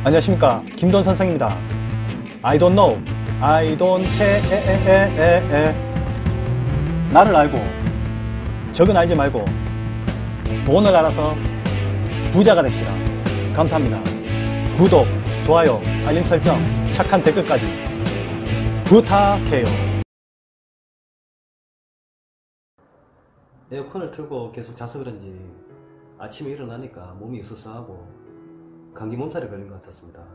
안녕하십니까, 김돈 선생입니다. I don't know, I don't care. 나를 알고 적은 알지 말고 돈을 알아서 부자가 됩시다. 감사합니다. 구독, 좋아요, 알림 설정, 착한 댓글까지 부탁해요. 에어컨을 틀고 계속 자서 그런지 아침에 일어나니까 몸이 으스스하고 감기 몸살이 걸린 것 같았습니다.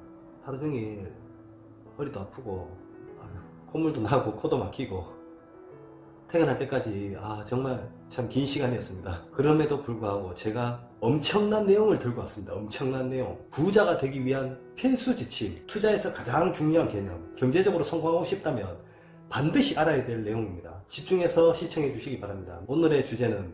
하루 종일 허리도 아프고 콧물도 나고 코도 막히고 퇴근할 때까지 정말 참 긴 시간이었습니다. 그럼에도 불구하고 제가 엄청난 내용을 들고 왔습니다. 엄청난 내용. 부자가 되기 위한 필수 지침, 투자에서 가장 중요한 개념, 경제적으로 성공하고 싶다면 반드시 알아야 될 내용입니다. 집중해서 시청해 주시기 바랍니다. 오늘의 주제는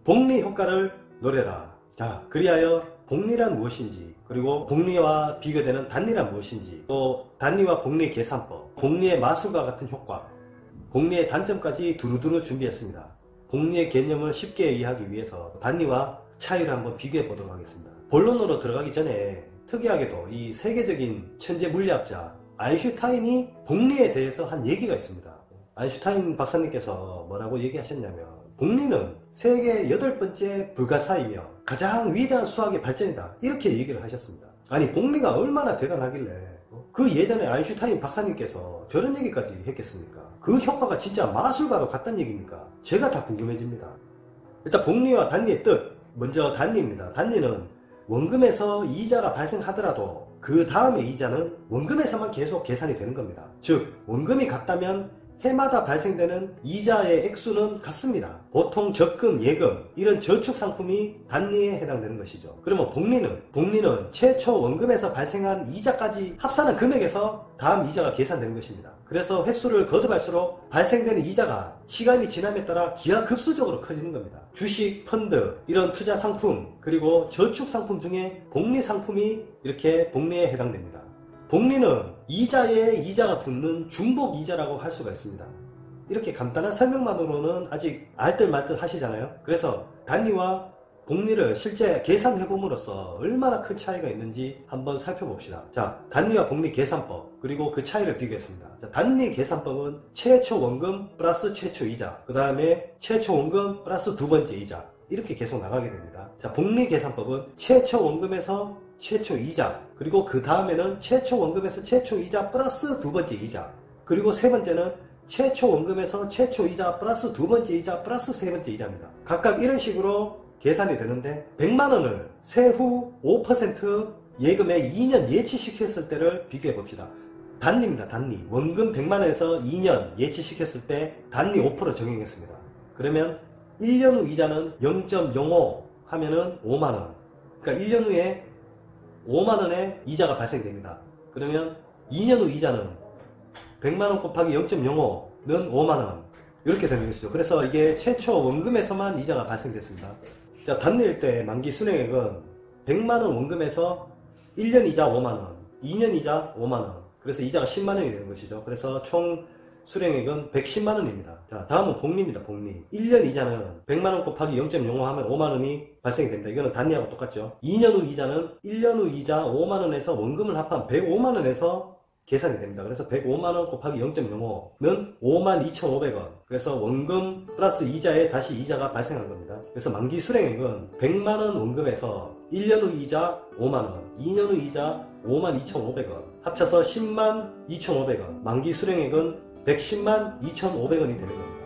복리 효과를 노려라. 자, 그리하여 복리란 무엇인지, 그리고 복리와 비교되는 단리란 무엇인지, 또 단리와 복리 계산법, 복리의 마술과 같은 효과, 복리의 단점까지 두루두루 준비했습니다. 복리의 개념을 쉽게 이해하기 위해서 단리와 차이를 한번 비교해 보도록 하겠습니다. 본론으로 들어가기 전에 특이하게도 이 세계적인 천재 물리학자 아인슈타인이 복리에 대해서 한 얘기가 있습니다. 아인슈타인 박사님께서 뭐라고 얘기하셨냐면, 복리는 세계 8번째 불가사이며 가장 위대한 수학의 발전이다, 이렇게 얘기를 하셨습니다. 아니, 복리가 얼마나 대단하길래 그 예전에 아인슈타인 박사님께서 저런 얘기까지 했겠습니까? 그 효과가 진짜 마술과도 같다는 얘기입니까? 제가 다 궁금해집니다. 일단 복리와 단리의 뜻, 먼저 단리입니다. 단리는 원금에서 이자가 발생하더라도 그 다음의 이자는 원금에서만 계속 계산이 되는 겁니다. 즉, 원금이 같다면 해마다 발생되는 이자의 액수는 같습니다. 보통 적금, 예금, 이런 저축상품이 단리에 해당되는 것이죠. 그러면 복리는 최초 원금에서 발생한 이자까지 합산한 금액에서 다음 이자가 계산되는 것입니다. 그래서 횟수를 거듭할수록 발생되는 이자가 시간이 지남에 따라 기하급수적으로 커지는 겁니다. 주식, 펀드, 이런 투자 상품, 그리고 저축 상품 중에 복리 상품이 이렇게 복리에 해당됩니다. 복리는 이자에 이자가 붙는 중복 이자라고 할 수가 있습니다. 이렇게 간단한 설명만으로는 아직 알듯 말듯 하시잖아요. 그래서 단리와 복리를 실제 계산해 봄으로써 얼마나 큰 차이가 있는지 한번 살펴봅시다. 자, 단리와 복리 계산법, 그리고 그 차이를 비교했습니다. 자, 단리 계산법은 최초 원금 플러스 최초 이자, 그 다음에 최초 원금 플러스 두 번째 이자, 이렇게 계속 나가게 됩니다. 자, 복리 계산법은 최초 원금에서 최초 이자, 그리고 그 다음에는 최초 원금에서 최초 이자 플러스 두 번째 이자, 그리고 세 번째는 최초 원금에서 최초 이자 플러스 두 번째 이자 플러스 세 번째 이자입니다. 각각 이런 식으로 계산이 되는데, 100만원을 세후 5% 예금에 2년 예치시켰을 때를 비교해 봅시다. 단리입니다. 단리. 원금 100만원에서 2년 예치시켰을 때 단리 5% 적용했습니다. 그러면 1년 후 이자는 0.05 하면은 5만원. 그러니까 1년 후에 5만원의 이자가 발생됩니다. 그러면 2년 후 이자는 100만원 곱하기 0.05는 5만원. 이렇게 되는 것이죠. 그래서 이게 최초 원금에서만 이자가 발생됐습니다. 자, 단리일 때 만기 순행액은 100만원 원금에서 1년 이자 5만원, 2년 이자 5만원. 그래서 이자가 10만원이 되는 것이죠. 그래서 총 수령액은 110만원입니다. 자, 다음은 복리입니다. 복리. 1년 이자는 100만원 곱하기 0.05 하면 5만원이 발생이 됩니다. 이거는 단리하고 똑같죠. 2년 후 이자는 1년 후 이자 5만원에서 원금을 합한 105만원에서 계산이 됩니다. 그래서 105만원 곱하기 0.05는 52,500원. 그래서 원금 플러스 이자에 다시 이자가 발생한 겁니다. 그래서 만기 수령액은 100만원 원금에서 1년 후 이자 5만원, 2년 후 이자 52,500원, 합쳐서 102,500원. 만기 수령액은 110만 2,500원이 되는 겁니다.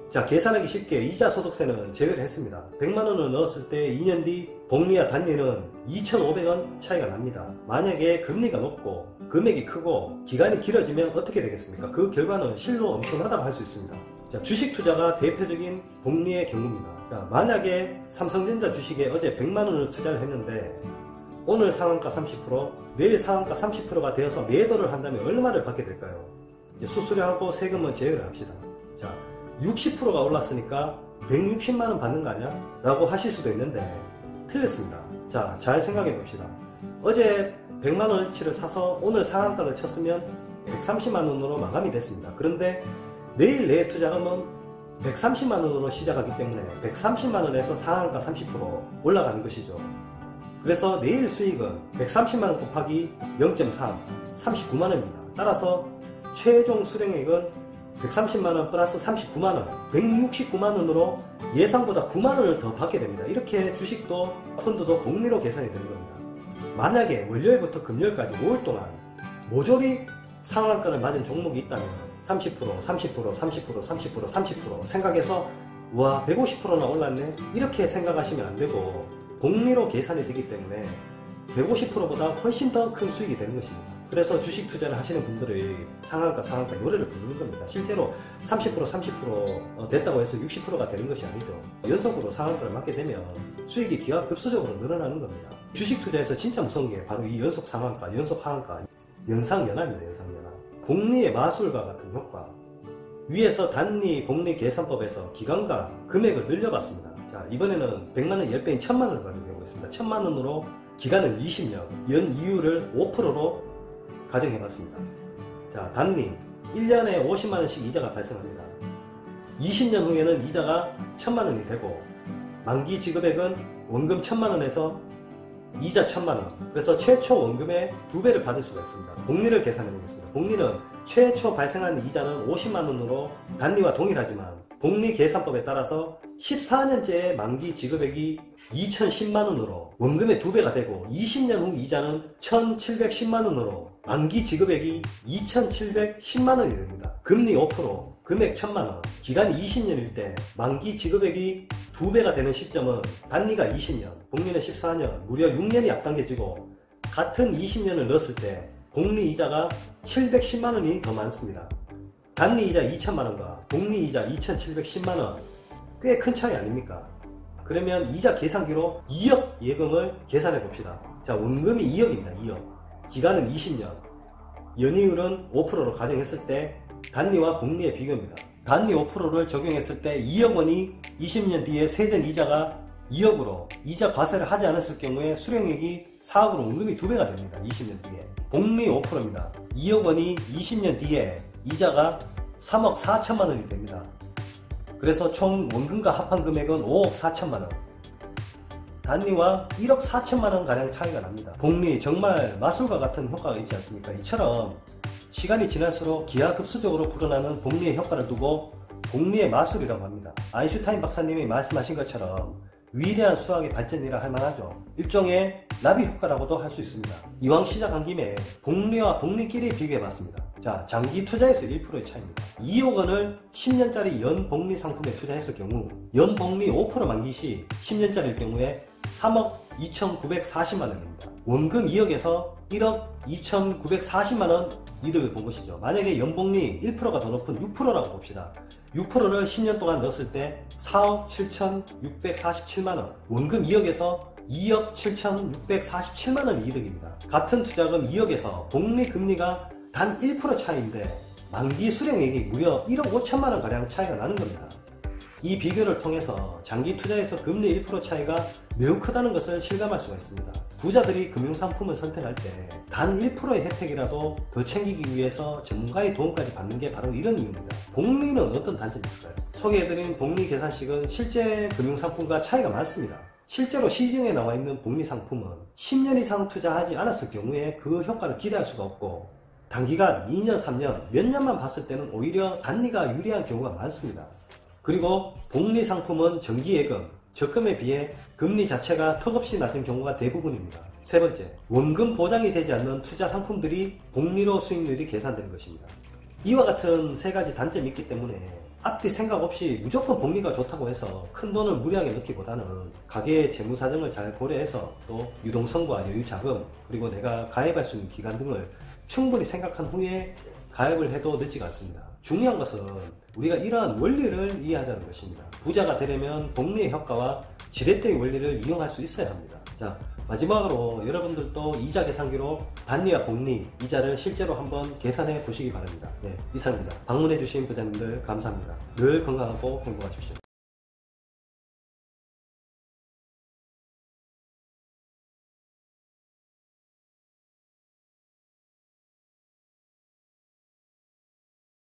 자, 계산하기 쉽게 이자 소득세는 제외를 했습니다. 100만원을 넣었을 때 2년 뒤 복리와 단리는 2,500원 차이가 납니다. 만약에 금리가 높고 금액이 크고 기간이 길어지면 어떻게 되겠습니까? 그 결과는 실로 엄청나다고 할 수 있습니다. 자, 주식 투자가 대표적인 복리의 경우입니다. 자, 만약에 삼성전자 주식에 어제 100만원을 투자를 했는데 오늘 상한가 30%, 내일 상한가 30%가 되어서 매도를 한다면 얼마를 받게 될까요? 이제 수수료하고 세금은 제외를 합시다. 자, 60%가 올랐으니까 160만원 받는 거 아니야? 라고 하실 수도 있는데 틀렸습니다. 자, 잘 생각해 봅시다. 어제 100만원어치를 사서 오늘 상한가를 쳤으면 130만원으로 마감이 됐습니다. 그런데 내일 내 투자금은 130만원으로 시작하기 때문에 130만원에서 상한가 30% 올라가는 것이죠. 그래서 내일 수익은 130만원 곱하기 0.3, 39만원입니다. 따라서 최종 수령액은 130만원 플러스 39만원, 169만원으로 예상보다 9만원을 더 받게 됩니다. 이렇게 주식도 펀드도 복리로 계산이 되는 겁니다. 만약에 월요일부터 금요일까지 5일 동안 모조리 상한가를 맞은 종목이 있다면 30%, 30%, 30%, 30%, 30% 생각해서 와 150%나 올랐네 이렇게 생각하시면 안 되고 복리로 계산이 되기 때문에 150%보다 훨씬 더 큰 수익이 되는 것입니다. 그래서 주식 투자를 하시는 분들이 상한가 노래를 부르는 겁니다. 실제로 30%, 30% 됐다고 해서 60%가 되는 것이 아니죠. 연속으로 상한가를 맞게 되면 수익이 기하급수적으로 늘어나는 겁니다. 주식 투자에서 진짜 무서운 게 바로 이 연속 상한가, 연속 하한가, 연상연하입니다. 연상연하. 복리의 마술과 같은 효과. 위에서 단리 복리 계산법에서 기간과 금액을 늘려봤습니다. 자, 이번에는 100만원 10배인 1000만원을 가져보겠습니다. 1000만원으로 기간은 20년, 연 이율을 5%로 가정해봤습니다. 자, 단리 1년에 50만원씩 이자가 발생합니다. 20년 후에는 이자가 1000만원이 되고 만기 지급액은 원금 1000만원에서 이자 1000만원, 그래서 최초 원금의 2배를 받을 수가 있습니다. 복리를 계산해 보겠습니다. 복리는 최초 발생한 이자는 50만원으로 단리와 동일하지만 복리 계산법에 따라서 14년째의 만기 지급액이 2010만원으로 원금의 2배가 되고 20년 후 이자는 1710만원으로 만기 지급액이 2710만원이 됩니다. 금리 5%, 금액 1000만원, 기간이 20년일 때 만기 지급액이 2배가 되는 시점은 단리가 20년, 복리는 14년, 무려 6년이 앞당겨지고 같은 20년을 넣었을 때 복리 이자가 710만원이 더 많습니다. 단리 이자 2천만원과 복리 이자 2710만원, 꽤 큰 차이 아닙니까? 그러면 이자 계산기로 2억 예금을 계산해 봅시다. 자, 원금이 2억입니다. 2억. 기간은 20년. 연이율은 5%로 가정했을 때 단리와 복리의 비교입니다. 단리 5%를 적용했을 때 2억 원이 20년 뒤에 세전 이자가 2억으로 이자 과세를 하지 않았을 경우에 수령액이 4억으로 원금이 2배가 됩니다. 20년 뒤에. 복리 5%입니다. 2억 원이 20년 뒤에 이자가 3억 4천만 원이 됩니다. 그래서 총 원금과 합한 금액은 5억 4천만 원. 단리와 1억 4천만 원 가량 차이가 납니다. 복리 정말 마술과 같은 효과가 있지 않습니까? 이처럼 시간이 지날수록 기하급수적으로 불어나는 복리의 효과를 두고 복리의 마술이라고 합니다. 아인슈타인 박사님이 말씀하신 것처럼 위대한 수학의 발전이라 할 만하죠. 일종의 나비 효과라고도 할 수 있습니다. 이왕 시작한 김에 복리와 복리끼리 비교해봤습니다. 자, 장기 투자에서 1%의 차이입니다. 2억 원을 10년짜리 연 복리 상품에 투자했을 경우 연 복리 5% 만기 시 10년짜리일 경우에 3억 2,940만 원입니다. 원금 2억에서 1억 2,940만 원 이득을 본 것이죠. 만약에 연복리 1%가 더 높은 6%라고 봅시다. 6%를 10년 동안 넣었을 때 4억 7,647만 원, 원금 2억에서 2억 7,647만 원이 이득입니다. 같은 투자금 2억에서 복리 금리가 단 1% 차이인데 만기 수령액이 무려 1억 5천만 원 가량 차이가 나는 겁니다. 이 비교를 통해서 장기 투자에서 금리 1% 차이가 매우 크다는 것을 실감할 수가 있습니다. 부자들이 금융상품을 선택할 때 단 1%의 혜택이라도 더 챙기기 위해서 전문가의 도움까지 받는 게 바로 이런 이유입니다. 복리는 어떤 단점이 있을까요? 소개해드린 복리 계산식은 실제 금융상품과 차이가 많습니다. 실제로 시중에 나와 있는 복리 상품은 10년 이상 투자하지 않았을 경우에 그 효과를 기대할 수가 없고 단기간 2년, 3년, 몇 년만 봤을 때는 오히려 단리가 유리한 경우가 많습니다. 그리고 복리 상품은 정기예금, 적금에 비해 금리 자체가 턱없이 낮은 경우가 대부분입니다. 세 번째, 원금 보장이 되지 않는 투자 상품들이 복리로 수익률이 계산되는 것입니다. 이와 같은 세 가지 단점이 있기 때문에 앞뒤 생각 없이 무조건 복리가 좋다고 해서 큰 돈을 무리하게 넣기보다는 가계의 재무 사정을 잘 고려해서 또 유동성과 여유 자금, 그리고 내가 가입할 수 있는 기간 등을 충분히 생각한 후에 가입을 해도 늦지가 않습니다. 중요한 것은 우리가 이러한 원리를 이해하자는 것입니다. 부자가 되려면 복리의 효과와 지렛대의 원리를 이용할 수 있어야 합니다. 자, 마지막으로 여러분들도 이자 계산기로 단리와 복리, 이자를 실제로 한번 계산해 보시기 바랍니다. 네, 이상입니다. 방문해 주신 부자님들 감사합니다. 늘 건강하고 행복하십시오.